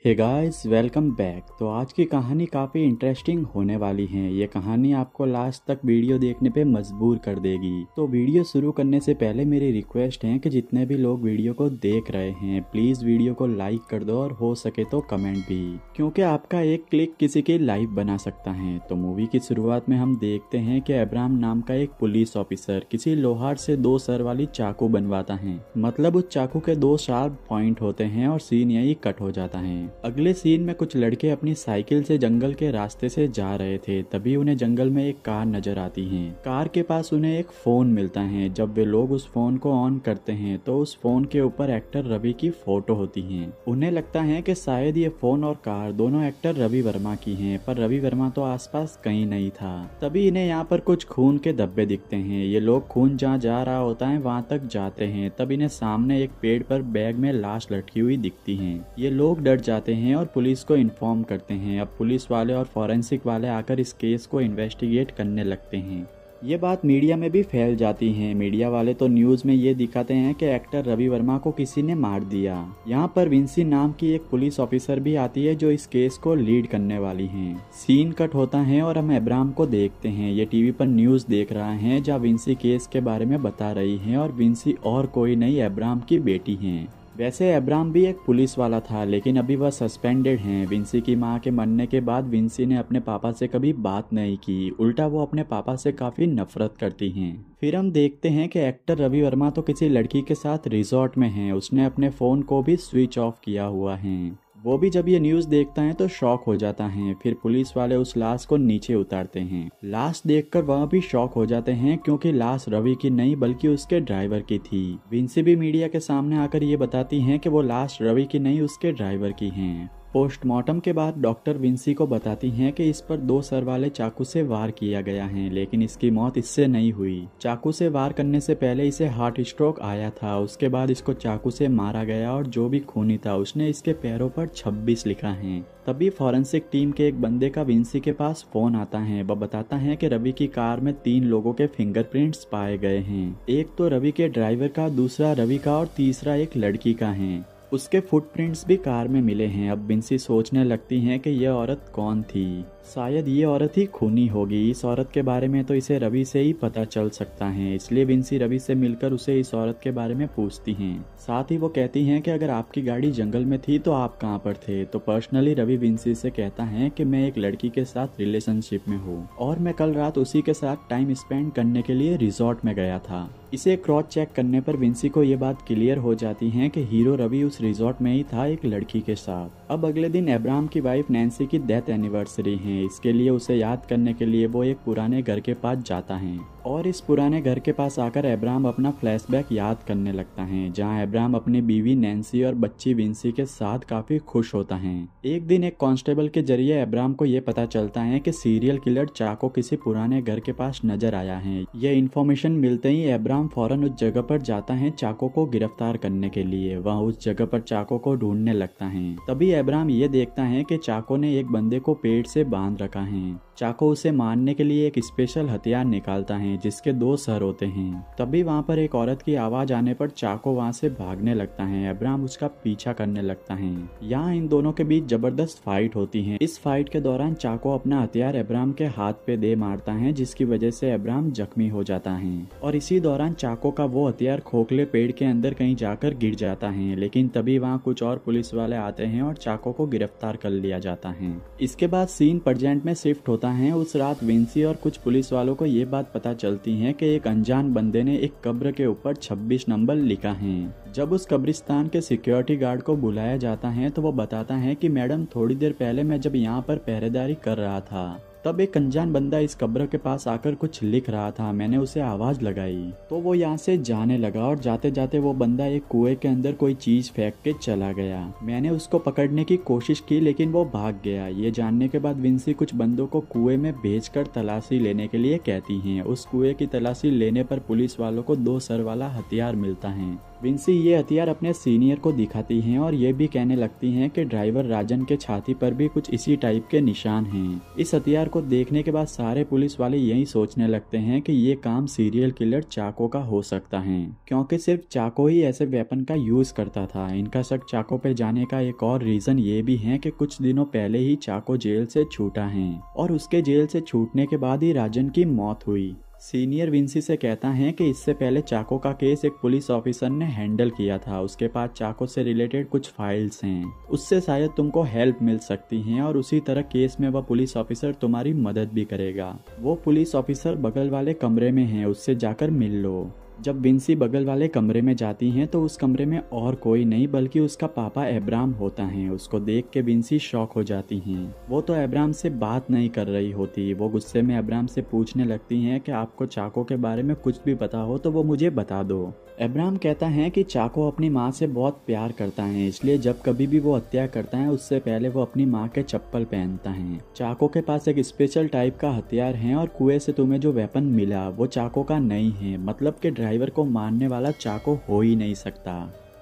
Hey guys, welcome back. तो आज की कहानी काफ़ी इंटरेस्टिंग होने वाली है। ये कहानी आपको लास्ट तक वीडियो देखने पे मजबूर कर देगी। तो वीडियो शुरू करने से पहले मेरी रिक्वेस्ट है कि जितने भी लोग वीडियो को देख रहे हैं प्लीज़ वीडियो को लाइक कर दो और हो सके तो कमेंट भी, क्योंकि आपका एक क्लिक किसी की लाइफ बना सकता है। तो मूवी की शुरुआत में हम देखते हैं कि अब्राहम नाम का एक पुलिस ऑफिसर किसी लोहार से 2 सर वाली चाकू बनवाता है। मतलब उस चाकू के 2 शार्प पॉइंट होते हैं और सीन यही कट हो जाता है। अगले सीन में कुछ लड़के अपनी साइकिल से जंगल के रास्ते से जा रहे थे, तभी उन्हें जंगल में एक कार नजर आती है। कार के पास उन्हें एक फोन मिलता है। जब वे लोग उस फोन को ऑन करते हैं तो उस फोन के ऊपर एक्टर रवि की फोटो होती है। उन्हें लगता है कि शायद ये फोन और कार दोनों एक्टर रवि वर्मा की हैं, पर रवि वर्मा तो आसपास कहीं नहीं था। तभी इन्हें यहाँ पर कुछ खून के धब्बे दिखते हैं। ये लोग खून जहाँ जा रहा होता है वहाँ तक जाते हैं, तब इन्हें सामने एक पेड़ पर बैग में लाश लटकी हुई दिखती है। ये लोग डर जाते हैं और पुलिस को इन्फॉर्म करते हैं। अब पुलिस वाले और फॉरेंसिक वाले आकर इस केस को इन्वेस्टिगेट करने लगते हैं। ये बात मीडिया में भी फैल जाती है। मीडिया वाले तो न्यूज में ये दिखाते हैं कि एक्टर रवि वर्मा को किसी ने मार दिया। यहाँ पर विंसी नाम की एक पुलिस ऑफिसर भी आती है जो इस केस को लीड करने वाली है। सीन कट होता है और हम अब्राहम को देखते हैं। ये टीवी पर न्यूज देख रहा है जहाँ विंसी केस के बारे में बता रही है और विंसी और कोई नहीं अब्राहम की बेटी है। वैसे अब्राहम भी एक पुलिस वाला था, लेकिन अभी वह सस्पेंडेड हैं। विंसी की मां के मरने के बाद विंसी ने अपने पापा से कभी बात नहीं की, उल्टा वो अपने पापा से काफी नफरत करती हैं। फिर हम देखते हैं कि एक्टर रवि वर्मा तो किसी लड़की के साथ रिजॉर्ट में है। उसने अपने फोन को भी स्विच ऑफ किया हुआ है। वो भी जब ये न्यूज देखता है तो शॉक हो जाता है। फिर पुलिस वाले उस लाश को नीचे उतारते हैं। लाश देखकर वह भी शॉक हो जाते हैं, क्योंकि लाश रवि की नहीं बल्कि उसके ड्राइवर की थी। विंसी भी मीडिया के सामने आकर ये बताती हैं कि वो लाश रवि की नहीं उसके ड्राइवर की है। पोस्टमार्टम के बाद डॉक्टर विंसी को बताती हैं कि इस पर 2 सर वाले चाकू से वार किया गया है, लेकिन इसकी मौत इससे नहीं हुई। चाकू से वार करने से पहले इसे हार्ट स्ट्रोक आया था। उसके बाद इसको चाकू से मारा गया और जो भी खूनी था उसने इसके पैरों पर 26 लिखा है। तभी फॉरेंसिक टीम के एक बंदे का विंसी के पास फोन आता है। वह बताता है कि रवि की कार में 3 लोगों के फिंगरप्रिंट्स पाए गए हैं। एक तो रवि के ड्राइवर का, दूसरा रवि का और तीसरा एक लड़की का है। उसके फुटप्रिंट्स भी कार में मिले हैं। अब विंसी सोचने लगती हैं कि यह औरत कौन थी। शायद ये औरत ही खूनी होगी। इस औरत के बारे में तो इसे रवि से ही पता चल सकता है, इसलिए विंसी रवि से मिलकर उसे इस औरत के बारे में पूछती हैं। साथ ही वो कहती हैं कि अगर आपकी गाड़ी जंगल में थी तो आप कहाँ पर थे। तो पर्सनली रवि विंसी से कहता है कि मैं एक लड़की के साथ रिलेशनशिप में हूँ और मैं कल रात उसी के साथ टाइम स्पेंड करने के लिए रिजॉर्ट में गया था। इसे क्रॉस चेक करने पर विंसी को ये बात क्लियर हो जाती है कि हीरो रवि उस रिजॉर्ट में ही था एक लड़की के साथ। अब अगले दिन अब्राहम की वाइफ नैन्सी की डेथ एनिवर्सरी है। इसके लिए उसे याद करने के लिए वो एक पुराने घर के पास जाता है और इस पुराने घर के पास आकर अब्राहम अपना फ्लैशबैक याद करने लगता है, जहां अब्राहम अपनी बीवी नैन्सी और बच्ची विंसी के साथ काफी खुश होता है। एक दिन एक कांस्टेबल के जरिए अब्राहम को ये पता चलता है कि सीरियल किलर चाको किसी पुराने घर के पास नजर आया है। यह इन्फॉर्मेशन मिलते ही अब्राहम फौरन उस जगह पर जाता है चाको को गिरफ्तार करने के लिए। वह उस जगह पर चाको को ढूंढने लगता है। तभी अब्राहम ये देखता है कि चाको ने एक बंदे को पेड़ से बांध रखा है। चाको उसे मारने के लिए एक स्पेशल हथियार निकालता है जिसके 2 सर होते हैं। तभी वहाँ पर एक औरत की आवाज आने पर चाको वहाँ से भागने लगता है। अब्राहम उसका पीछा करने लगता है। यहाँ इन दोनों के बीच जबरदस्त फाइट होती है। इस फाइट के दौरान चाको अपना हथियार अब्राहम के हाथ पे दे मारता है, जिसकी वजह से अब्राहम जख्मी हो जाता है। और इसी दौरान चाको का वो हथियार खोखले पेड़ के अंदर कहीं जाकर गिर जाता है, लेकिन तभी वहाँ कुछ और पुलिस वाले आते हैं और चाको को गिरफ्तार कर लिया जाता है। इसके बाद सीन प्रेजेंट में शिफ्ट होता है। उस रात विंसी और कुछ पुलिस वालों को ये बात पता चलती है कि एक अनजान बंदे ने एक कब्र के ऊपर 26 नंबर लिखा है। जब उस कब्रिस्तान के सिक्योरिटी गार्ड को बुलाया जाता है तो वो बताता है कि मैडम, थोड़ी देर पहले मैं जब यहाँ पर पहरेदारी कर रहा था तब एक अनजान बंदा इस कब्र के पास आकर कुछ लिख रहा था। मैंने उसे आवाज लगाई तो वो यहाँ से जाने लगा और जाते जाते वो बंदा एक कुएं के अंदर कोई चीज फेंक के चला गया। मैंने उसको पकड़ने की कोशिश की लेकिन वो भाग गया। ये जानने के बाद विंसी कुछ बंदों को कुएं में भेजकर तलाशी लेने के लिए कहती हैं। उस कुएं की तलाशी लेने पर पुलिस वालों को 2 सर वाला हथियार मिलता है। विंसी ये हथियार अपने सीनियर को दिखाती हैं और ये भी कहने लगती हैं कि ड्राइवर राजन के छाती पर भी कुछ इसी टाइप के निशान हैं। इस हथियार को देखने के बाद सारे पुलिस वाले यही सोचने लगते हैं कि ये काम सीरियल किलर चाको का हो सकता है, क्योंकि सिर्फ चाको ही ऐसे वेपन का यूज करता था। इनका शक चाको पे जाने का एक और रीजन ये भी है कि कुछ दिनों पहले ही चाको जेल से छूटा है और उसके जेल से छूटने के बाद ही राजन की मौत हुई। सीनियर विंसी से कहता है कि इससे पहले चाको का केस एक पुलिस ऑफिसर ने हैंडल किया था, उसके पास चाको से रिलेटेड कुछ फाइल्स हैं, उससे शायद तुमको हेल्प मिल सकती है और उसी तरह केस में वह पुलिस ऑफिसर तुम्हारी मदद भी करेगा। वो पुलिस ऑफिसर बगल वाले कमरे में है, उससे जाकर मिल लो। जब विंसी बगल वाले कमरे में जाती हैं तो उस कमरे में और कोई नहीं बल्कि उसका पापा एब्राम होता है। उसको देख के विंसी शॉक हो जाती हैं। वो तो एब्राम से बात नहीं कर रही होती। वो गुस्से में एब्राम से पूछने लगती हैं कि आपको चाको के बारे में कुछ भी पता हो तो वो मुझे बता दो। एब्राम कहता है कि चाको अपनी माँ से बहुत प्यार करता है, इसलिए जब कभी भी वो हत्या करता है उससे पहले वो अपनी माँ के चप्पल पहनता है। चाको के पास एक स्पेशल टाइप का हथियार है और कुएं से तुम्हें जो वेपन मिला वो चाको का नहीं है, मतलब कि ड्राइवर को मारने वाला चाको हो ही नहीं सकता।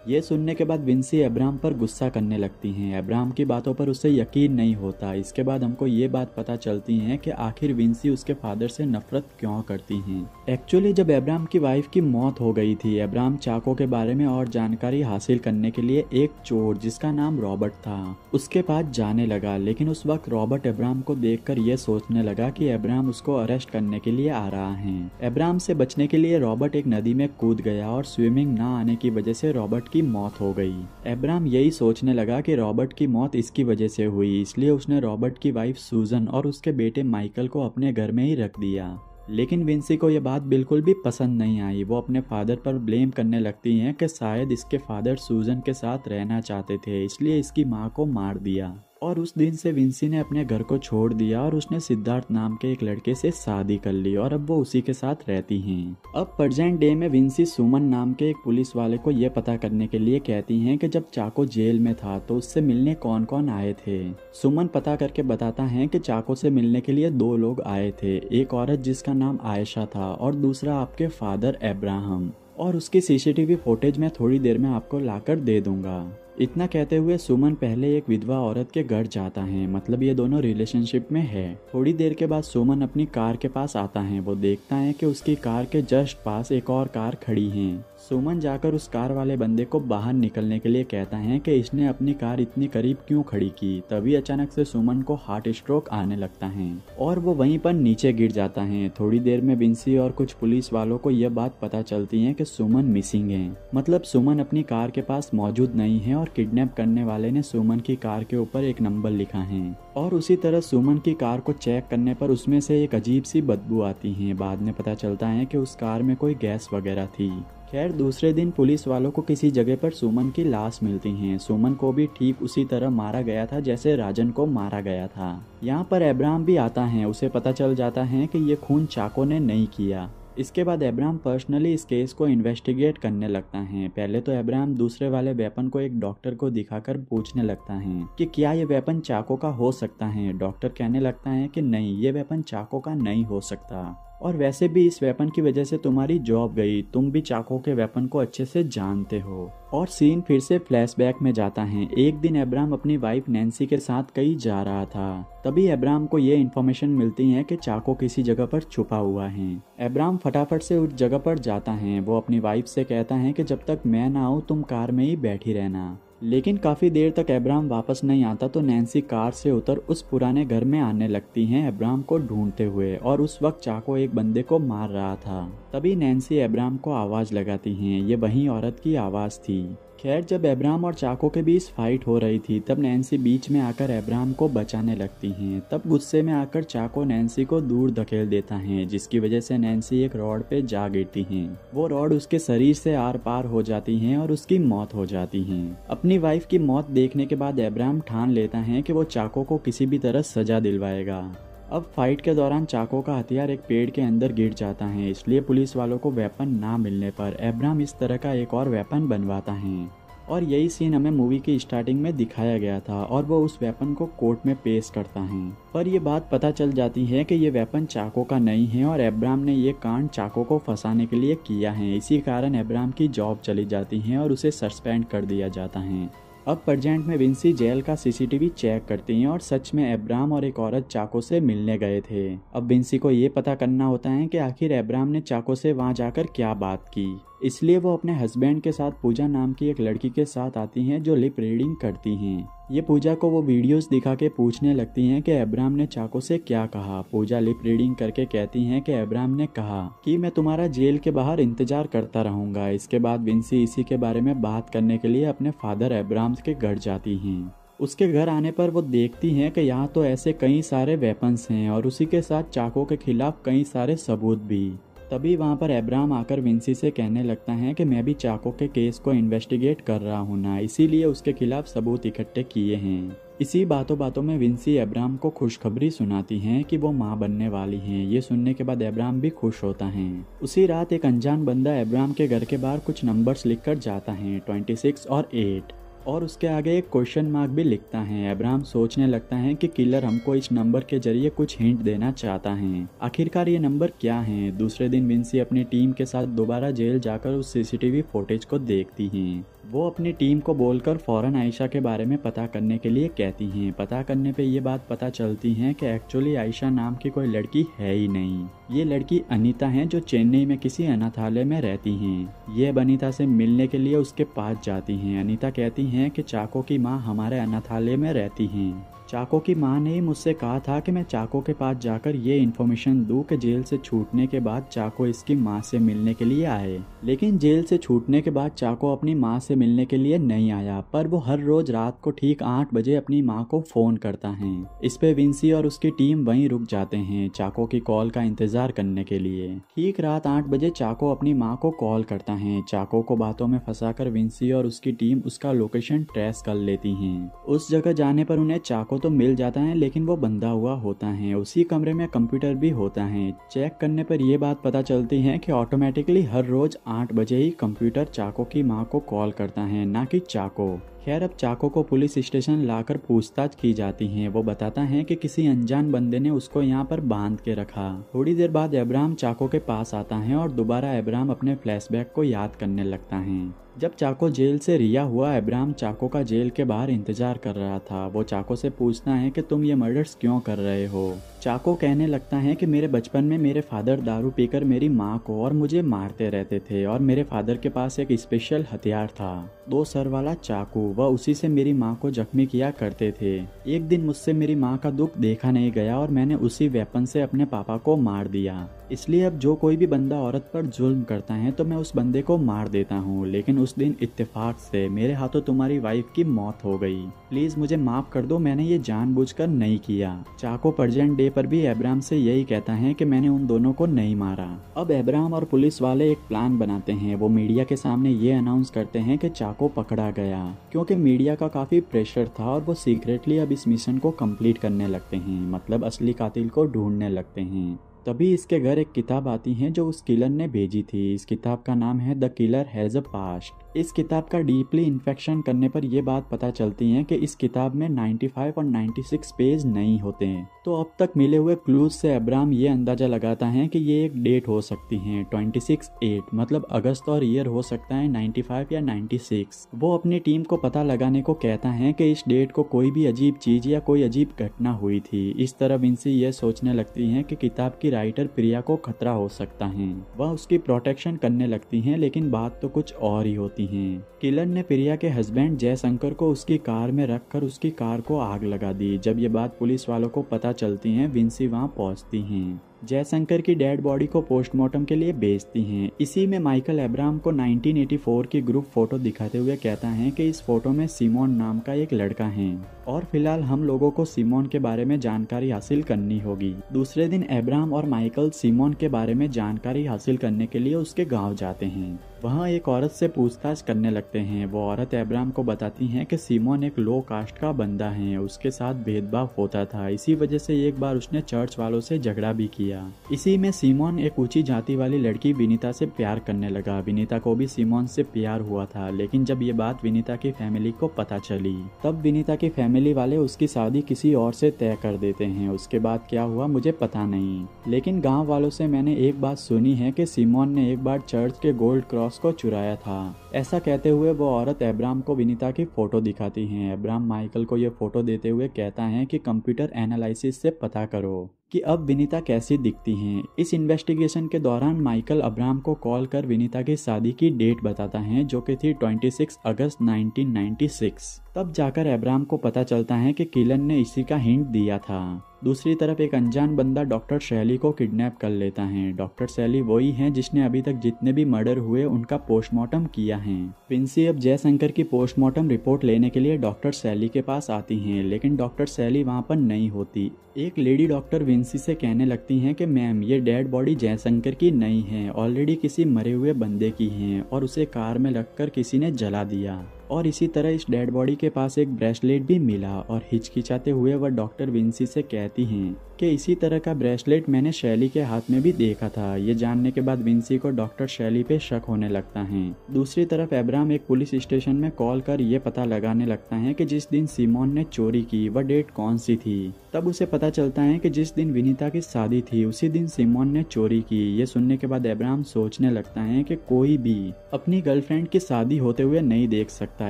ये सुनने के बाद विंसी एब्राम पर गुस्सा करने लगती हैं। एब्राम की बातों पर उसे यकीन नहीं होता। इसके बाद हमको ये बात पता चलती है कि आखिर विंसी उसके फादर से नफरत क्यों करती हैं। एक्चुअली जब एब्राम की वाइफ की मौत हो गई थी, एब्राम चाको के बारे में और जानकारी हासिल करने के लिए एक चोर जिसका नाम रॉबर्ट था उसके पास जाने लगा, लेकिन उस वक्त रॉबर्ट एब्राम को देखकर ये सोचने लगा कि एब्राम उसको अरेस्ट करने के लिए आ रहा है। एब्राम से बचने के लिए रॉबर्ट एक नदी में कूद गया और स्विमिंग ना आने की वजह से रॉबर्ट की मौत हो गई। एब्राम यही सोचने लगा कि रॉबर्ट की मौत इसकी वजह से हुई, इसलिए उसने रॉबर्ट की वाइफ सूजन और उसके बेटे माइकल को अपने घर में ही रख दिया। लेकिन विंसी को यह बात बिल्कुल भी पसंद नहीं आई। वो अपने फादर पर ब्लेम करने लगती हैं कि शायद इसके फादर सूजन के साथ रहना चाहते थे, इसलिए इसकी माँ को मार दिया। और उस दिन से विंसी ने अपने घर को छोड़ दिया और उसने सिद्धार्थ नाम के एक लड़के से शादी कर ली और अब वो उसी के साथ रहती हैं। अब प्रेजेंट डे में विंसी सुमन नाम के एक पुलिस वाले को ये पता करने के लिए कहती हैं कि जब चाको जेल में था तो उससे मिलने कौन कौन आए थे। सुमन पता करके बताता है कि चाको से मिलने के लिए 2 लोग आए थे, एक औरत जिसका नाम आयशा था और दूसरा आपके फादर एब्राहम, और उसकी सीसीटीवी फुटेज मैं थोड़ी देर में आपको लाकर दे दूंगा। इतना कहते हुए सुमन पहले एक विधवा औरत के घर जाता है, मतलब ये दोनों रिलेशनशिप में है। थोड़ी देर के बाद सुमन अपनी कार के पास आता है। वो देखता है कि उसकी कार के जस्ट पास एक और कार खड़ी है। सुमन जाकर उस कार वाले बंदे को बाहर निकलने के लिए कहता है कि इसने अपनी कार इतनी करीब क्यों खड़ी की। तभी अचानक से सुमन को हार्ट स्ट्रोक आने लगता है और वो वहीं पर नीचे गिर जाता है। थोड़ी देर में विंसी और कुछ पुलिस वालों को यह बात पता चलती है कि सुमन मिसिंग है, मतलब सुमन अपनी कार के पास मौजूद नहीं है और किडनैप करने वाले ने सुमन की कार के ऊपर एक नंबर लिखा है। और उसी तरह सुमन की कार को चेक करने पर उसमें से एक अजीब सी बदबू आती है। बाद में पता चलता है कि उस कार में कोई गैस वगैरह थी। खैर दूसरे दिन पुलिस वालों को किसी जगह पर सुमन की लाश मिलती है। सुमन को भी ठीक उसी तरह मारा गया था जैसे राजन को मारा गया था। यहाँ पर एब्राहम भी आता है। उसे पता चल जाता है कि ये खून चाको ने नहीं किया। इसके बाद एब्राहम पर्सनली इस केस को इन्वेस्टिगेट करने लगता है। पहले तो एब्राहम दूसरे वाले वेपन को एक डॉक्टर को दिखाकर पूछने लगता है कि क्या ये वेपन चाको का हो सकता है। डॉक्टर कहने लगता है कि नहीं, ये वेपन चाको का नहीं हो सकता, और वैसे भी इस वेपन की वजह से तुम्हारी जॉब गई, तुम भी चाको के वेपन को अच्छे से जानते हो। और सीन फिर से फ्लैशबैक में जाता है। एक दिन एब्राहम अपनी वाइफ नैन्सी के साथ कहीं जा रहा था। तभी एब्राहम को ये इन्फॉर्मेशन मिलती है कि चाको किसी जगह पर छुपा हुआ है। एब्राहम फटाफट से उस जगह पर जाता है। वो अपनी वाइफ से कहता है कि जब तक मैं ना आऊँ तुम कार में ही बैठी रहना। लेकिन काफी देर तक एब्राहम वापस नहीं आता तो नैन्सी कार से उतर उस पुराने घर में आने लगती हैं एब्राहम को ढूंढते हुए, और उस वक्त चाको एक बंदे को मार रहा था। तभी नैन्सी एब्राहम को आवाज लगाती हैं। ये वही औरत की आवाज थी। खैर जब एब्राहम और चाको के बीच फाइट हो रही थी तब नैन्सी बीच में आकर एब्राहम को बचाने लगती हैं। तब गुस्से में आकर चाको नैन्सी को दूर धकेल देता है, जिसकी वजह से नैन्सी एक रॉड पे जा गिरती हैं। वो रॉड उसके शरीर से आर पार हो जाती हैं और उसकी मौत हो जाती है। अपनी वाइफ की मौत देखने के बाद एब्राहम ठान लेता है कि वो चाको को किसी भी तरह सजा दिलवाएगा। अब फाइट के दौरान चाको का हथियार एक पेड़ के अंदर गिर जाता है, इसलिए पुलिस वालों को वेपन ना मिलने पर एब्राहम इस तरह का एक और वेपन बनवाता है। और यही सीन हमें मूवी की स्टार्टिंग में दिखाया गया था और वो उस वेपन को कोर्ट में पेश करता है। पर ये बात पता चल जाती है कि ये वेपन चाको का नहीं है और अब्राहम ने ये कांड चाको को फंसाने के लिए किया है। इसी कारण अब्राहम की जॉब चली जाती है और उसे सस्पेंड कर दिया जाता है। अब प्रेजेंट में विंसी जेल का सीसीटीवी चेक करती हैं और सच में अब्राहम और एक औरत चाको से मिलने गए थे। अब विंसी को ये पता करना होता है कि आखिर अब्राहम ने चाको से वहां जाकर क्या बात की, इसलिए वो अपने हस्बैंड के साथ पूजा नाम की एक लड़की के साथ आती हैं जो लिप रीडिंग करती हैं। ये पूजा को वो वीडियोस दिखा के पूछने लगती हैं कि अब्राहम ने चाको से क्या कहा। पूजा लिप रीडिंग करके कहती हैं कि अब्राहम ने कहा कि मैं तुम्हारा जेल के बाहर इंतजार करता रहूंगा। इसके बाद विंसी इसी के बारे में बात करने के लिए अपने फादर अब्राहम के घर जाती हैं। उसके घर आने पर वो देखती हैं कि यहाँ तो ऐसे कई सारे वेपन्स हैं और उसी के साथ चाको के खिलाफ कई सारे सबूत भी। तभी वहाँ पर अब्राहम आकर विंसी से कहने लगता है कि मैं भी चाको के केस को इन्वेस्टिगेट कर रहा हूँ ना, इसीलिए उसके खिलाफ सबूत इकट्ठे किए हैं। इसी बातों बातों में विंसी अब्राहम को खुशखबरी सुनाती हैं कि वो माँ बनने वाली हैं। ये सुनने के बाद अब्राहम भी खुश होता है। उसी रात एक अनजान बंदा अब्राहम के घर के बाहर कुछ नंबर्स लिखकर जाता है, 26 और 8, और उसके आगे एक क्वेश्चन मार्क भी लिखता है। अब्राहम सोचने लगता है कि किलर हमको इस नंबर के जरिए कुछ हिंट देना चाहता है। आखिरकार ये नंबर क्या है? दूसरे दिन विंसी अपनी टीम के साथ दोबारा जेल जाकर उस सीसीटीवी फुटेज को देखती हैं। वो अपनी टीम को बोलकर फौरन आयशा के बारे में पता करने के लिए कहती हैं। पता करने पे ये बात पता चलती है कि एक्चुअली आयशा नाम की कोई लड़की है ही नहीं। ये लड़की अनीता है जो चेन्नई में किसी अनाथालय में रहती हैं। ये अनीता से मिलने के लिए उसके पास जाती हैं। अनीता कहती हैं कि चाको की माँ हमारे अनाथालय में रहती हैं। चाको की माँ ने मुझसे कहा था कि मैं चाको के पास जाकर ये इन्फॉर्मेशन दूं कि जेल से छूटने के बाद चाको इसकी माँ से मिलने के लिए आए। लेकिन जेल से छूटने के बाद चाको अपनी माँ से मिलने के लिए नहीं आया, पर वो हर रोज रात को ठीक 8 बजे अपनी माँ को फोन करता है। इस पे विंसी और उसकी टीम वहीं रुक जाते हैं चाको की कॉल का इंतजार करने के लिए। ठीक रात 8 बजे चाको अपनी माँ को कॉल करता है। चाको को बातों में फंसाकर विंसी और उसकी टीम उसका लोकेशन ट्रेस कर लेती हैं। उस जगह जाने पर उन्हें चाको तो मिल जाता है, लेकिन वो बंधा हुआ होता है। उसी कमरे में कंप्यूटर भी होता है। चेक करने पर यह बात पता चलती है कि ऑटोमेटिकली हर रोज 8 बजे ही कंप्यूटर चाको की माँ को कॉल करता है, ना कि चाको। खैर, अब चाको को पुलिस स्टेशन लाकर पूछताछ की जाती है। वो बताता है कि किसी अनजान बंदे ने उसको यहाँ पर बांध के रखा। थोड़ी देर बाद अब्राहम चाको के पास आता है और दोबारा अब्राहम अपने फ्लैशबैक को याद करने लगता है। जब चाको जेल से रिहा हुआ, अब्राहम चाको का जेल के बाहर इंतजार कर रहा था। वो चाको से पूछता है कि तुम ये मर्डर्स क्यों कर रहे हो। चाको कहने लगता है कि मेरे बचपन में मेरे फादर दारू पीकर मेरी माँ को और मुझे मारते रहते थे और मेरे फादर के पास एक स्पेशल हथियार था, 2 सर वाला चाकू। वह उसी से मेरी माँ को जख्मी किया करते थे। एक दिन मुझसे मेरी माँ का दुख देखा नहीं गया और मैंने उसी वेपन से अपने पापा को मार दिया। इसलिए अब जो कोई भी बंदा औरत पर जुल्म करता है तो मैं उस बंदे को मार देता हूँ। लेकिन उस दिन इत्तेफाक से मेरे हाथों तुम्हारी वाइफ की मौत हो गई। प्लीज मुझे माफ कर दो, मैंने ये जानबूझकर नहीं किया। चाको प्रेजेंट डे पर भी अब्राहम से यही कहता है कि मैंने उन दोनों को नहीं मारा। अब अब्राहम और पुलिस वाले एक प्लान बनाते हैं। वो मीडिया के सामने ये अनाउंस करते हैं कि चाको पकड़ा गया, क्योंकि मीडिया का काफी प्रेशर था और वो सीक्रेटली अब इस मिशन को कंप्लीट करने लगते हैं, मतलब असली कातिल को ढूंढने लगते हैं। तभी इसके घर एक किताब आती है जो उस किलर ने भेजी थी। इस किताब का नाम है the killer has a past. इस किताब का डीपली इन्फेक्शन करने पर यह बात पता चलती है कि इस किताब में 95 और 96 पेज नहीं होते हैं। तो अब तक मिले हुए क्लूज से अब्राहम ये अंदाजा लगाता है कि ये एक डेट हो सकती है 26/8, मतलब अगस्त, और ईयर हो सकता है 95 या 96। वो अपनी टीम को पता लगाने को कहता है कि इस डेट को कोई भी अजीब चीज या कोई अजीब घटना हुई थी। इस तरह विंसी ये सोचने लगती है कि किताब की राइटर प्रिया को खतरा हो सकता है। वह उसकी प्रोटेक्शन करने लगती हैं, लेकिन बात तो कुछ और ही होती है। किलर ने प्रिया के हस्बैंड जयशंकर को उसकी कार में रखकर उसकी कार को आग लगा दी। जब ये बात पुलिस वालों को पता चलती है, विंसी वहां पहुंचती हैं। जयशंकर की डेड बॉडी को पोस्टमार्टम के लिए भेजती हैं। इसी में माइकल अब्राहम को 1984 की ग्रुप फोटो दिखाते हुए कहता है कि इस फोटो में सिमोन नाम का एक लड़का है और फिलहाल हम लोगों को सिमोन के बारे में जानकारी हासिल करनी होगी। दूसरे दिन अब्राहम और माइकल सिमोन के बारे में जानकारी हासिल करने के लिए उसके गांव जाते हैं। वहां एक औरत से पूछताछ करने लगते हैं। वो औरत अब्राहम को बताती है कि सिमोन एक लो कास्ट का बंदा है, उसके साथ भेदभाव होता था, इसी वजह से एक बार उसने चर्च वालों से झगड़ा भी किया किया। इसी में सिमोन एक ऊंची जाति वाली लड़की विनीता से प्यार करने लगा। विनीता को भी सिमोन से प्यार हुआ था, लेकिन जब ये बात विनीता की फैमिली को पता चली तब विनीता की फैमिली वाले उसकी शादी किसी और से तय कर देते हैं। उसके बाद क्या हुआ मुझे पता नहीं, लेकिन गांव वालों से मैंने एक बात सुनी है कि सिमोन ने एक बार चर्च के गोल्ड क्रॉस को चुराया था। ऐसा कहते हुए वो औरत अब्राहम को विनीता की फोटो दिखाती है। अब्राहम माइकल को ये फोटो देते हुए कहता है कि कंप्यूटर एनालिसिस से पता करो कि अब विनीता कैसी दिखती हैं। इस इन्वेस्टिगेशन के दौरान माइकल अब्राहम को कॉल कर विनीता की शादी की डेट बताता है, जो कि थी 26 अगस्त 1996। तब जाकर अब्राहम को पता चलता है कि किलन ने इसी का हिंट दिया था। दूसरी तरफ एक अनजान बंदा डॉक्टर शैली को किडनैप कर लेता है। डॉक्टर शैली वही हैं जिसने अभी तक जितने भी मर्डर हुए उनका पोस्टमार्टम किया है। विंसी अब जयशंकर की पोस्टमार्टम रिपोर्ट लेने के लिए डॉक्टर शैली के पास आती हैं, लेकिन डॉक्टर शैली वहां पर नहीं होती। एक लेडी डॉक्टर विंसी से कहने लगती हैं कि मैम ये डेड बॉडी जयशंकर की नहीं है, ऑलरेडी किसी मरे हुए बंदे की है और उसे कार में रखकर किसी ने जला दिया। और इसी तरह इस डेड बॉडी के पास एक ब्रेसलेट भी मिला और हिचकिचाते हुए वह डॉक्टर विंसी से कहती हैं कि इसी तरह का ब्रेसलेट मैंने शैली के हाथ में भी देखा था। ये जानने के बाद विंसी को डॉक्टर शैली पे शक होने लगता है। दूसरी तरफ अब्राहम एक पुलिस स्टेशन में कॉल कर ये पता लगाने लगता है कि जिस दिन सिमोन ने चोरी की वह डेट कौन सी थी। तब उसे पता चलता है कि जिस दिन विनीता की शादी थी उसी दिन सिमोन ने चोरी की। ये सुनने के बाद अब्राहम सोचने लगता है कि कोई भी अपनी गर्लफ्रेंड की शादी होते हुए नहीं देख सकता,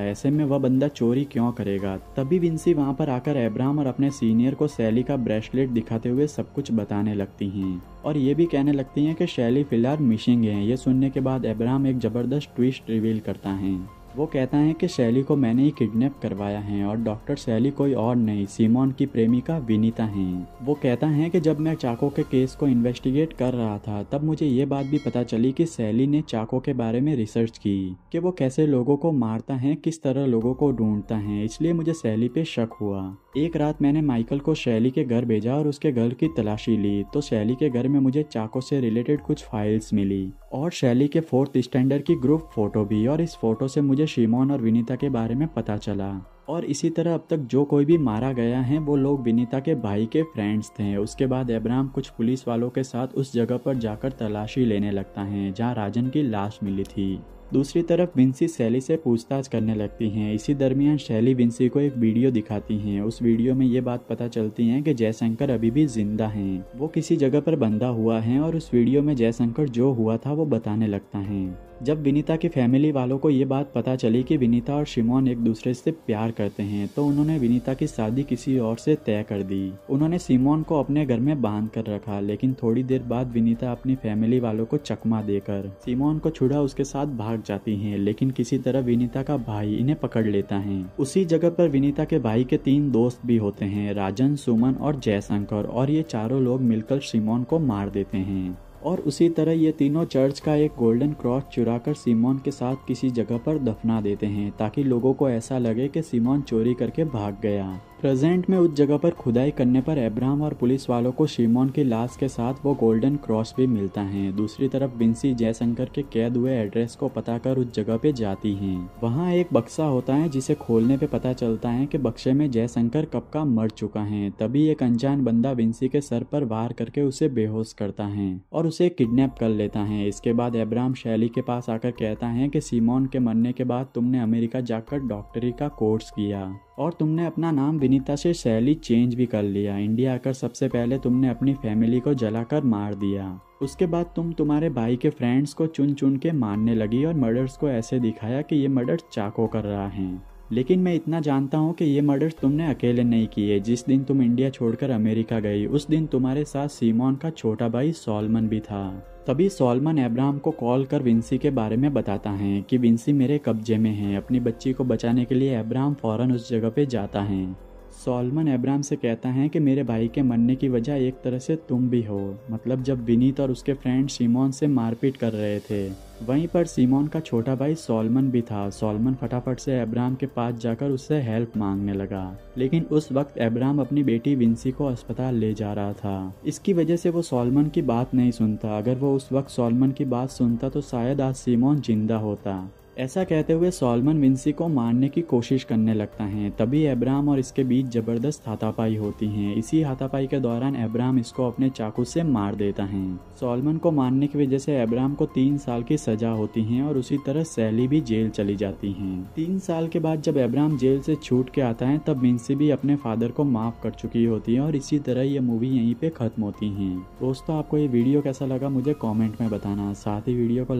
ऐसे में वह बंदा चोरी क्यों करेगा। तभी विंसी वहाँ पर आकर अब्राहम और अपने सीनियर को शैली का ब्रेसलेट दिखाते हुए सब कुछ बताने लगती हैं और ये भी कहने लगती हैं कि शैली फिलहाल मिसिंग है। ये सुनने के बाद अब्राहम एक जबरदस्त ट्विस्ट रिवील करता है। वो कहता है कि शैली को मैंने ही किडनैप करवाया है और डॉक्टर शैली कोई और नहीं सिमोन की प्रेमिका विनीता हैं। वो कहता है कि जब मैं चाको के केस को इन्वेस्टिगेट कर रहा था तब मुझे ये बात भी पता चली कि शैली ने चाको के बारे में रिसर्च की कि वो कैसे लोगों को मारता है, किस तरह लोगों को ढूंढता है, इसलिए मुझे शैली पे शक हुआ। एक रात मैंने माइकल को शैली के घर भेजा और उसके घर की तलाशी ली तो शैली के घर में मुझे चाको से रिलेटेड कुछ फाइल्स मिली और शैली के 4th स्टैंडर्ड की ग्रुप फोटो भी, और इस फोटो से मुझे सिमोन और विनीता के बारे में पता चला। और इसी तरह अब तक जो कोई भी मारा गया है वो लोग विनीता के भाई के फ्रेंड्स थे। उसके बाद अब्राहम कुछ पुलिस वालों के साथ उस जगह पर जाकर तलाशी लेने लगता है जहां राजन की लाश मिली थी। दूसरी तरफ विंसी शैली से पूछताछ करने लगती हैं। इसी दरमियान शैली विंसी को एक वीडियो दिखाती हैं। उस वीडियो में ये बात पता चलती है कि जयशंकर अभी भी जिंदा हैं। वो किसी जगह पर बंधा हुआ है और उस वीडियो में जयशंकर जो हुआ था वो बताने लगता है। जब विनीता की फैमिली वालों को ये बात पता चली कि विनीता और सिमोन एक दूसरे से प्यार करते हैं तो उन्होंने विनीता की शादी किसी और से तय कर दी। उन्होंने सिमोन को अपने घर में बांध कर रखा, लेकिन थोड़ी देर बाद विनीता अपनी फैमिली वालों को चकमा देकर सिमोन को छुड़ा उसके साथ भाग जाती हैं, लेकिन किसी तरह विनीता का भाई इन्हें पकड़ लेता है। उसी जगह पर विनीता के भाई के 3 दोस्त भी होते हैं, राजन, सुमन और जयशंकर, और ये चारों लोग मिलकर सिमोन को मार देते हैं। और उसी तरह ये तीनों चर्च का एक गोल्डन क्रॉस चुराकर सिमोन के साथ किसी जगह पर दफना देते हैं ताकि लोगों को ऐसा लगे कि सिमोन चोरी करके भाग गया। प्रेजेंट में उस जगह पर खुदाई करने पर अब्राहम और पुलिस वालों को सिमोन की लाश के साथ वो गोल्डन क्रॉस भी मिलता है। दूसरी तरफ विंसी जयशंकर के कैद हुए एड्रेस को पता कर उस जगह पे जाती हैं। वहाँ एक बक्सा होता है जिसे खोलने पे पता चलता है कि बक्से में जयशंकर कब का मर चुका है। तभी एक अनजान बंदा विंसी के सर पर वार करके उसे बेहोश करता है और उसे किडनैप कर लेता है। इसके बाद अब्राहम शैली के पास आकर कहता है कि सिमोन के मरने के बाद तुमने अमेरिका जाकर डॉक्टरी का कोर्स किया और तुमने अपना नाम विनीता से शैली चेंज भी कर लिया। इंडिया आकर सबसे पहले तुमने अपनी फैमिली को जलाकर मार दिया। उसके बाद तुम तुम्हारे भाई के फ्रेंड्स को चुन चुन के मारने लगी और मर्डर्स को ऐसे दिखाया कि ये मर्डर चाको कर रहा है। लेकिन मैं इतना जानता हूँ कि ये मर्डर तुमने अकेले नहीं किए। जिस दिन तुम इंडिया छोड़कर अमेरिका गई उस दिन तुम्हारे साथ सिमोन का छोटा भाई सॉलमन भी था। तभी सॉलमन अब्राहम को कॉल कर विंसी के बारे में बताता है कि विंसी मेरे कब्जे में है। अपनी बच्ची को बचाने के लिए अब्राहम फौरन उस जगह पे जाता है। सॉलमन अब्राहम से कहता है कि मेरे भाई के मरने की वजह एक तरह से तुम भी हो। मतलब जब विनीत और उसके फ्रेंड सिमोन से मारपीट कर रहे थे वहीं पर सिमोन का छोटा भाई सॉलमन भी था। सॉलमन फटाफट से अब्राहम के पास जाकर उससे हेल्प मांगने लगा, लेकिन उस वक्त अब्राहम अपनी बेटी विंसी को अस्पताल ले जा रहा था। इसकी वजह से वो सॉलमन की बात नहीं सुनता। अगर वो उस वक्त सॉलमन की बात सुनता तो शायद आज सिमोन जिंदा होता। ऐसा कहते हुए सॉलमन विंसी को मारने की कोशिश करने लगता है। तभी अब्राहम और इसके बीच जबरदस्त हाथापाई होती है। इसी हाथापाई के दौरान अब्राहम इसको अपने चाकू से मार देता है। सॉलमन को मारने की वजह से अब्राहम को 3 साल की सजा होती है और उसी तरह सैली भी जेल चली जाती है। 3 साल के बाद जब अब्राहम जेल से छूट के आता है तब विंसी भी अपने फादर को माफ कर चुकी होती है और इसी तरह ये मूवी यहीं पे खत्म होती है। दोस्तों, आपको ये वीडियो कैसा लगा मुझे कमेंट में बताना। साथ ही वीडियो को